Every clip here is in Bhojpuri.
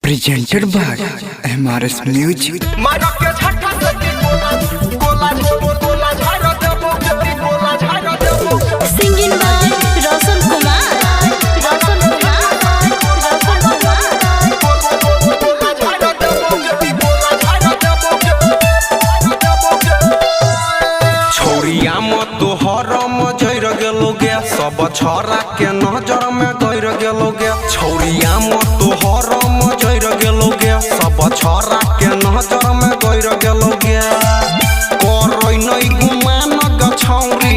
Presented by MRS Music. Singing by Roshan Kumar. छोरिया मत तोहर मजर गेलोगे सब छोरा के नजर में गैर गेलोगे छोरिया मत तोहर मजर गेलोगे सब छोरा के नजर में गैर गेलोगे करई नहीं गुमान ग छौरी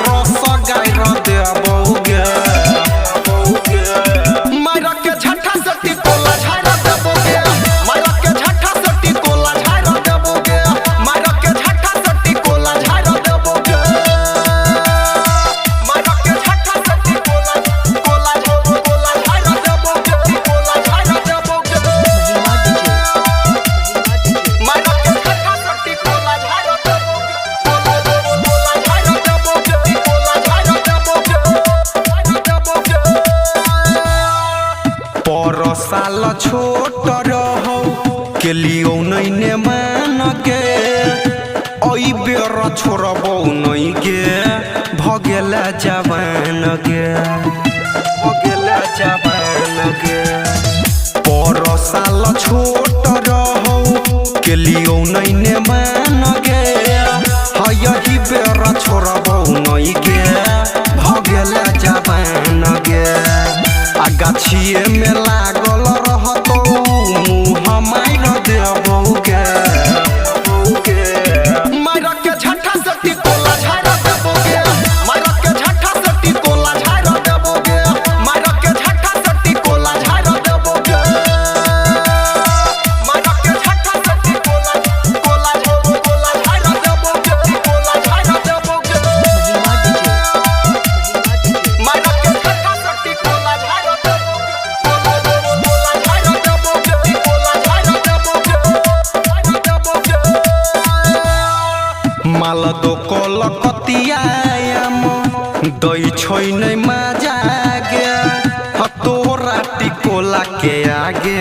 रस गायर देबोगे मारा के झट्ठा सटी कोला झाड़ देबोगे मारा के झट्ठा सटी कोला झाड़ देबोगे मारा के झट्ठा सटी कोला झाड़ देबोगे मारा के झट्ठा सटी कोला झाड़ देबोगे कोला झाड़ देबोगे मारा के झट्ठा सटी कोला झाड़ पर साल छोट रहो के लियो नहीं ने मान के ओई बेर छोड़बो नहीं के भगेला जवान के भगेला जवान के पर साल छोट रहो के लियो नहीं ने मान के हयही बेर छोड़बो नहीं के भगेला जवान के गाछिए में लागल रहतो मुँह मार देबोगे मारा के झट्ठा सटी कोला झाड़ देबोगे मारा के झट्ठा सटी कोला झाड़ देबोगे मारा के झट्ठा सटी कोला झाड़ देबोगे मारा के झट्ठा सटी कोला झाड़ देबोगे कोला झाड़ देबोगे मारा के झट्ठा सटी कोला झाड़ माल दो कलकतियाम दई छोई नहीं मजा गे तोरा टिकोला के आगे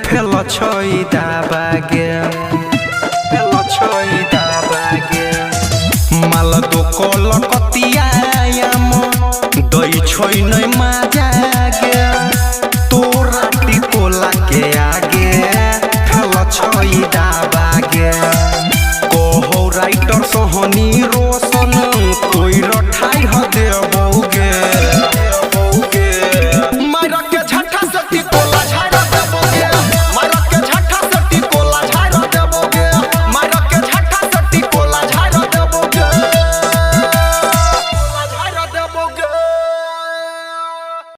फेल छोई दाबा गे फेल छोई दाबा गे माल दो कलकतियाम दई छोई नहीं मजा गे तोरा टिकोला के आगे फेल छोई दाबा